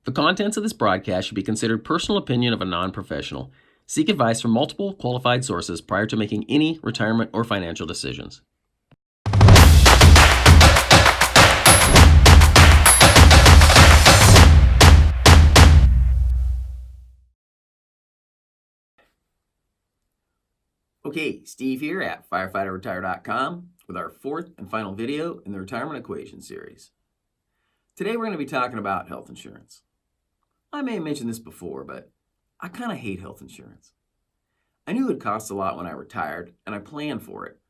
The contents of this broadcast should be considered personal opinion of a non-professional. Seek advice from multiple qualified sources prior to making any retirement or financial decisions. Okay, Steve here at firefighterretire.com with our fourth and final video in the Retirement Equation series. Today we're going to be talking about health insurance. I may have mentioned this before, but I kind of hate health insurance. I knew it cost a lot when I retired, and I planned for it,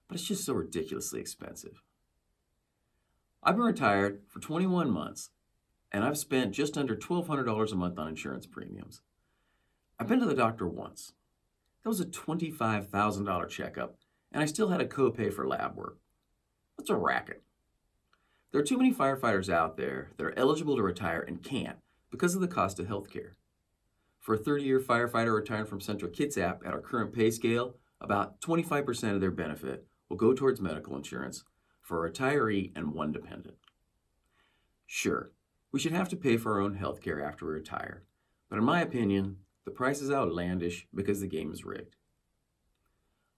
but it's just so ridiculously expensive. I've been retired for 21 months, and I've spent just under $1,200 a month on insurance premiums. I've been to the doctor once. That was a $25,000 checkup, and I still had a copay for lab work. That's a racket. There are too many firefighters out there that are eligible to retire and can't because of the cost of health care. For a 30-year firefighter retiring from Central Kitsap at our current pay scale, about 25% of their benefit will go towards medical insurance for a retiree and one dependent. Sure, we should have to pay for our own health care after we retire, but in my opinion, the price is outlandish because the game is rigged.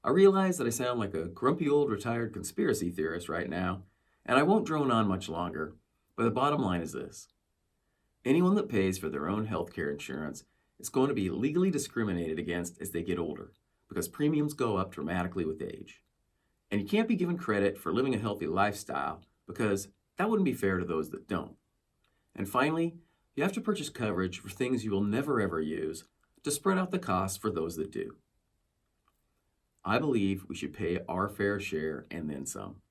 I realize that I sound like a grumpy old retired conspiracy theorist right now, and I won't drone on much longer, but the bottom line is this. Anyone that pays for their own health care insurance is going to be legally discriminated against as they get older because premiums go up dramatically with age. And you can't be given credit for living a healthy lifestyle because that wouldn't be fair to those that don't. And finally, you have to purchase coverage for things you will never ever use to spread out the costs for those that do. I believe we should pay our fair share and then some,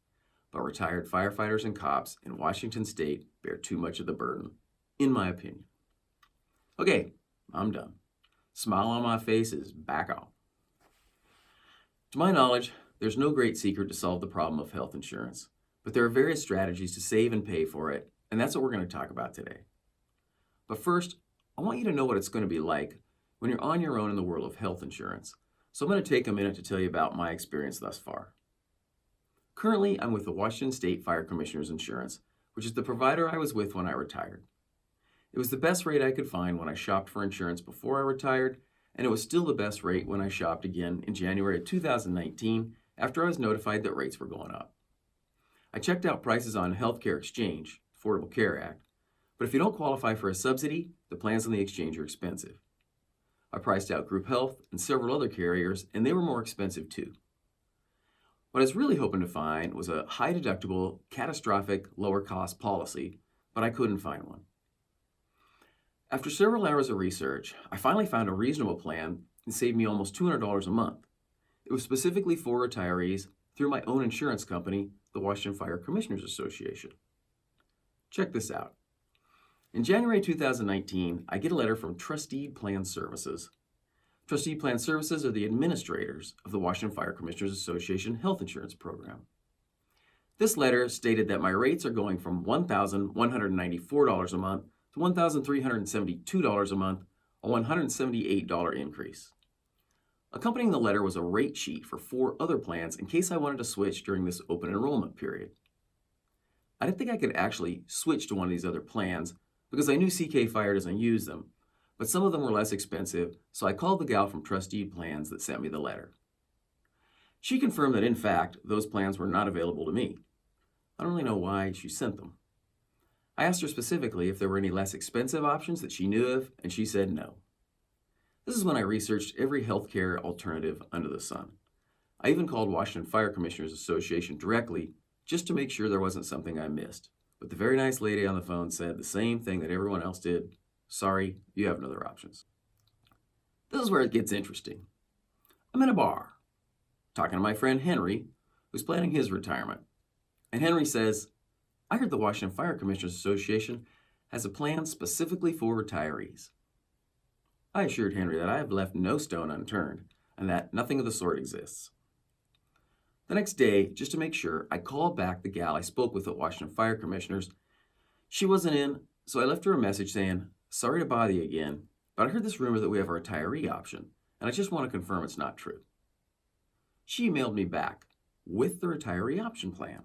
but retired firefighters and cops in Washington State bear too much of the burden, in my opinion. Okay, I'm done. Smile on my face is back on. To my knowledge, there's no great secret to solve the problem of health insurance, but there are various strategies to save and pay for it, and that's what we're going to talk about today. But first, I want you to know what it's going to be like when you're on your own in the world of health insurance. So I'm going to take a minute to tell you about my experience thus far. Currently, I'm with the Washington State Fire Commissioners Insurance, which is the provider I was with when I retired. It was the best rate I could find when I shopped for insurance before I retired, and it was still the best rate when I shopped again in January of 2019 after I was notified that rates were going up. I checked out prices on Healthcare Exchange, Affordable Care Act, but if you don't qualify for a subsidy, the plans on the exchange are expensive. I priced out Group Health and several other carriers, and they were more expensive too. What I was really hoping to find was a high deductible, catastrophic, lower cost policy, but I couldn't find one. After several hours of research, I finally found a reasonable plan and saved me almost $200 a month. It was specifically for retirees through my own insurance company, the Washington Fire Commissioners Association. Check this out. In January 2019, I get a letter from Trustee Plan Services. Trustee Plan Services are the administrators of the Washington Fire Commissioners Association health insurance program. This letter stated that my rates are going from $1,194 a month to $1,372 a month, a $178 increase. Accompanying the letter was a rate sheet for 4 other plans in case I wanted to switch during this open enrollment period. I didn't think I could actually switch to one of these other plans because I knew CK Fire doesn't use them, but some of them were less expensive, so I called the gal from Trustee Plans that sent me the letter. She confirmed that in fact, those plans were not available to me. I don't really know why she sent them. I asked her specifically if there were any less expensive options that she knew of, and she said no. This is when I researched every healthcare alternative under the sun. I even called Washington Fire Commissioners Association directly just to make sure there wasn't something I missed. But the very nice lady on the phone said the same thing that everyone else did. Sorry, you have no other options. This is where it gets interesting. I'm in a bar, talking to my friend Henry, who's planning his retirement. And Henry says, I heard the Washington Fire Commissioners Association has a plan specifically for retirees. I assured Henry that I have left no stone unturned and that nothing of the sort exists. The next day, just to make sure, I called back the gal I spoke with at Washington Fire Commissioners. She wasn't in, so I left her a message saying, sorry to bother you again, but I heard this rumor that we have a retiree option, and I just want to confirm it's not true. She emailed me back with the retiree option plan,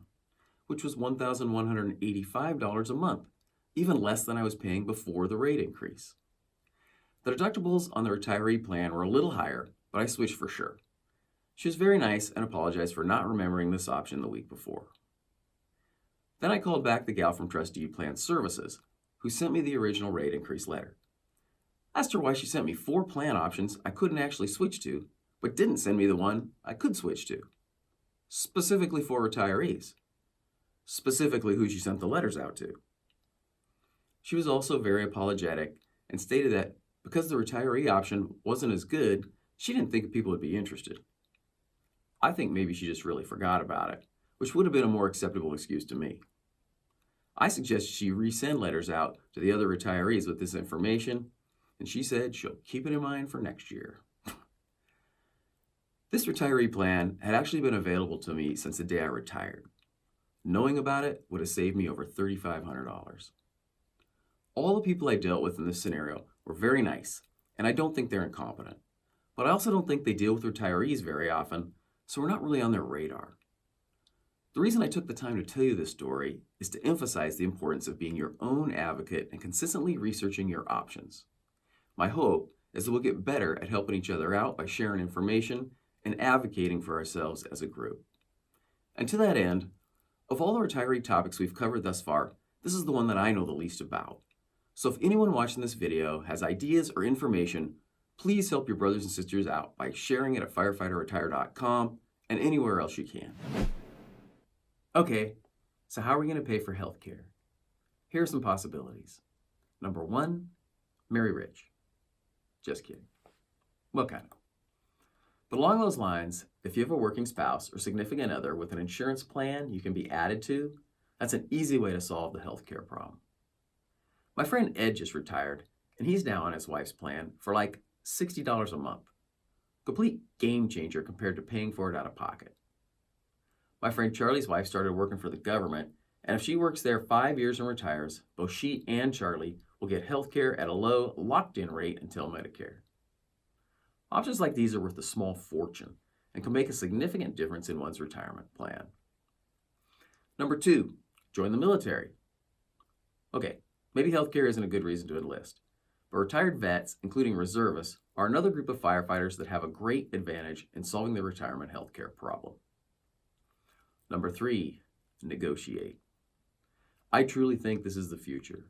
which was $1,185 a month, even less than I was paying before the rate increase. The deductibles on the retiree plan were a little higher, but I switched for sure. She was very nice and apologized for not remembering this option the week before. Then I called back the gal from Trustee Plan Services, who sent me the original rate increase letter. Asked her why she sent me 4 plan options I couldn't actually switch to, but didn't send me the one I could switch to, specifically for retirees, specifically who she sent the letters out to. She was also very apologetic and stated that because the retiree option wasn't as good, she didn't think people would be interested. I think maybe she just really forgot about it, which would have been a more acceptable excuse to me. I suggested she resend letters out to the other retirees with this information, and she said she'll keep it in mind for next year. This retiree plan had actually been available to me since the day I retired. Knowing about it would have saved me over $3,500. All the people I dealt with in this scenario were very nice, and I don't think they're incompetent. But I also don't think they deal with retirees very often, so we're not really on their radar. The reason I took the time to tell you this story is to emphasize the importance of being your own advocate and consistently researching your options. My hope is that we'll get better at helping each other out by sharing information and advocating for ourselves as a group. And to that end, of all the retiree topics we've covered thus far, this is the one that I know the least about. So if anyone watching this video has ideas or information, please help your brothers and sisters out by sharing it at firefighterretire.com and anywhere else you can. Okay, so how are we going to pay for health care? Here are some possibilities. Number 1, marry rich. Just kidding. Well, kind of. But along those lines, if you have a working spouse or significant other with an insurance plan you can be added to, that's an easy way to solve the health care problem. My friend Ed just retired, and he's now on his wife's plan for like $60 a month. Complete game changer compared to paying for it out of pocket. My friend Charlie's wife started working for the government, and if she works there 5 years and retires, both she and Charlie will get health care at a low, locked-in rate until Medicare. Options like these are worth a small fortune and can make a significant difference in one's retirement plan. Number 2, join the military. Okay, maybe healthcare isn't a good reason to enlist, but retired vets, including reservists, are another group of firefighters that have a great advantage in solving the retirement healthcare problem. Number 3, negotiate. I truly think this is the future.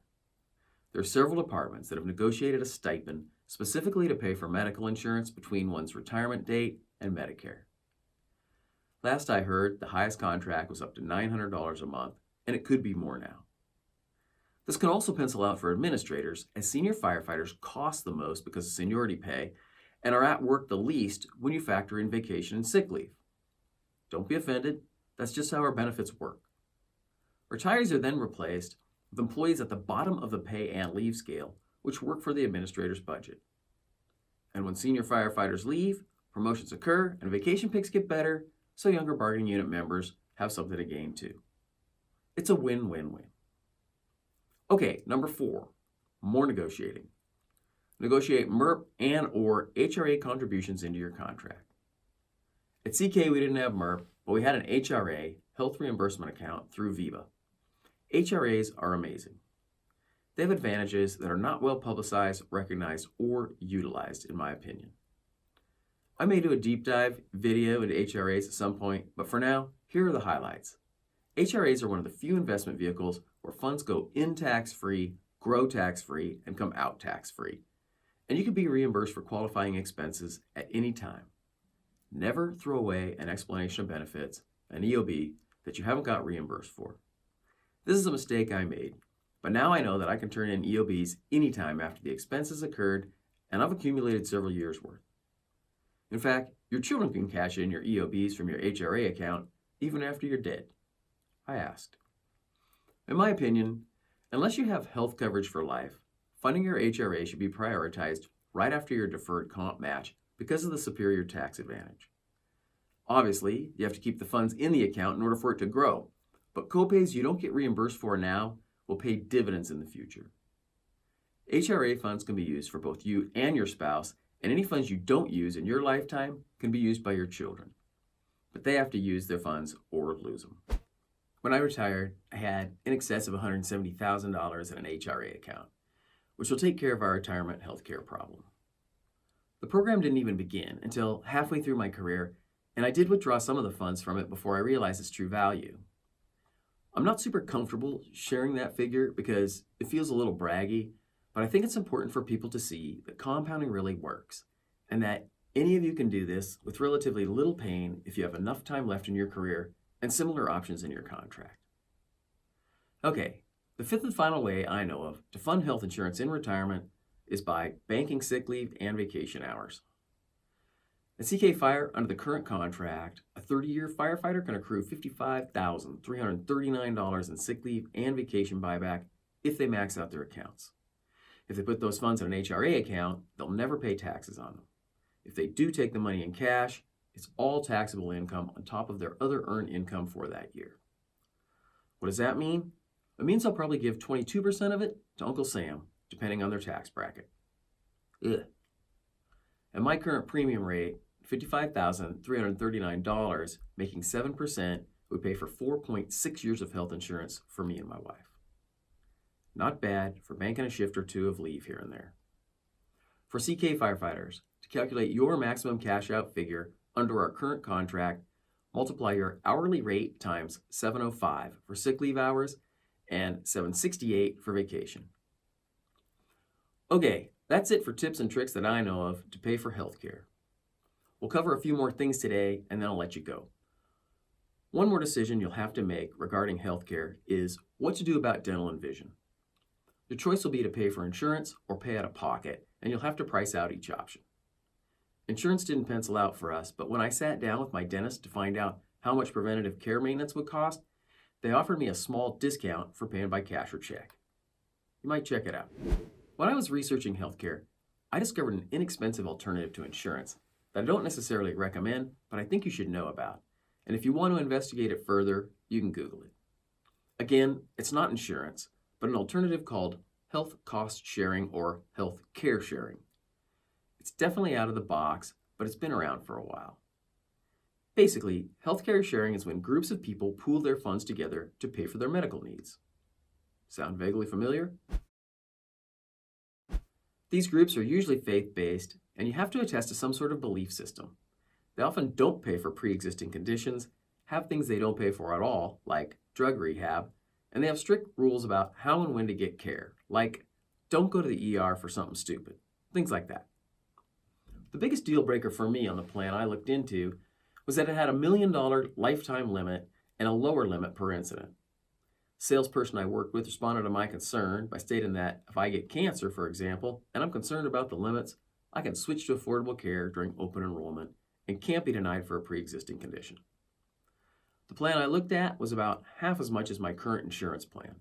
There are several departments that have negotiated a stipend specifically to pay for medical insurance between one's retirement date and Medicare. Last I heard, the highest contract was up to $900 a month, and it could be more now. This can also pencil out for administrators, as senior firefighters cost the most because of seniority pay and are at work the least when you factor in vacation and sick leave. Don't be offended, that's just how our benefits work. Retirees are then replaced with employees at the bottom of the pay and leave scale, which work for the administrator's budget. And when senior firefighters leave, promotions occur and vacation picks get better, so younger bargaining unit members have something to gain too. It's a win-win-win. Okay, number 4, more negotiating. Negotiate MERP and or HRA contributions into your contract. At CK, we didn't have MERP, but we had an HRA, health reimbursement account, through VIVA. HRAs are amazing. They have advantages that are not well publicized, recognized, or utilized, in my opinion. I may do a deep dive video into HRAs at some point, but for now, here are the highlights. HRAs are one of the few investment vehicles where funds go in tax-free, grow tax-free, and come out tax-free. And you can be reimbursed for qualifying expenses at any time. Never throw away an explanation of benefits, an EOB, that you haven't got reimbursed for. This is a mistake I made, but now I know that I can turn in EOBs anytime after the expenses occurred, and I've accumulated several years' worth. In fact, your children can cash in your EOBs from your HRA account even after you're dead. I asked. In my opinion, unless you have health coverage for life, funding your HRA should be prioritized right after your deferred comp match because of the superior tax advantage. Obviously, you have to keep the funds in the account in order for it to grow, but copays you don't get reimbursed for now will pay dividends in the future. HRA funds can be used for both you and your spouse, and any funds you don't use in your lifetime can be used by your children. But they have to use their funds or lose them. When I retired, I had in excess of $170,000 in an HRA account, which will take care of our retirement health care problem. The program didn't even begin until halfway through my career, and I did withdraw some of the funds from it before I realized its true value. I'm not super comfortable sharing that figure because it feels a little braggy, but I think it's important for people to see that compounding really works, and that any of you can do this with relatively little pain if you have enough time left in your career and similar options in your contract. Okay, the fifth and final way I know of to fund health insurance in retirement is by banking sick leave and vacation hours. At CK Fire, under the current contract, a 30-year firefighter can accrue $55,339 in sick leave and vacation buyback if they max out their accounts. If they put those funds in an HRA account, they'll never pay taxes on them. If they do take the money in cash, it's all taxable income on top of their other earned income for that year. What does that mean? It means they'll probably give 22% of it to Uncle Sam, depending on their tax bracket. Ugh. At my current premium rate, $55,339, making 7%, would pay for 4.6 years of health insurance for me and my wife. Not bad for banking a shift or two of leave here and there. For CK firefighters, to calculate your maximum cash out figure under our current contract, multiply your hourly rate times 705 for sick leave hours and 768 for vacation. Okay, that's it for tips and tricks that I know of to pay for healthcare. We'll cover a few more things today and then I'll let you go. One more decision you'll have to make regarding healthcare is what to do about dental and vision. The choice will be to pay for insurance or pay out of pocket, and you'll have to price out each option. Insurance didn't pencil out for us, but when I sat down with my dentist to find out how much preventative care maintenance would cost, they offered me a small discount for paying by cash or check. You might check it out. When I was researching healthcare, I discovered an inexpensive alternative to insurance that I don't necessarily recommend, but I think you should know about. And if you want to investigate it further, you can Google it. Again, it's not insurance, but an alternative called health cost sharing or health care sharing. It's definitely out of the box, but it's been around for a while. Basically, healthcare sharing is when groups of people pool their funds together to pay for their medical needs. Sound vaguely familiar? These groups are usually faith-based, and you have to attest to some sort of belief system. They often don't pay for pre-existing conditions, have things they don't pay for at all, like drug rehab, and they have strict rules about how and when to get care, like don't go to the ER for something stupid, things like that. The biggest deal breaker for me on the plan I looked into was that it had $1 million lifetime limit and a lower limit per incident. The salesperson I worked with responded to my concern by stating that if I get cancer, for example, and I'm concerned about the limits, I can switch to affordable care during open enrollment and can't be denied for a pre-existing condition. The plan I looked at was about half as much as my current insurance plan.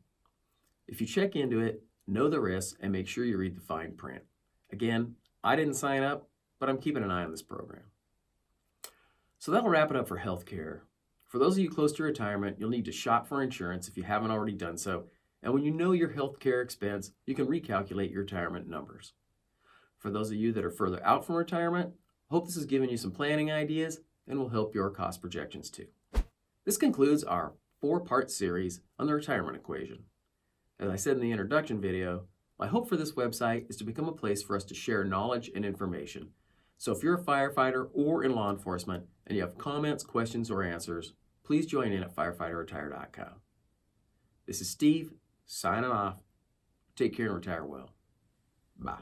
If you check into it, know the risks and make sure you read the fine print. Again, I didn't sign up, but I'm keeping an eye on this program. So that'll wrap it up for healthcare. For those of you close to retirement, you'll need to shop for insurance if you haven't already done so. And when you know your healthcare expense, you can recalculate your retirement numbers. For those of you that are further out from retirement, hope this has given you some planning ideas and will help your cost projections too. This concludes our 4-part series on the retirement equation. As I said in the introduction video, my hope for this website is to become a place for us to share knowledge and information. So if you're a firefighter or in law enforcement and you have comments, questions, or answers, please join in at firefighterretire.com. This is Steve, signing off. Take care and retire well. Bye.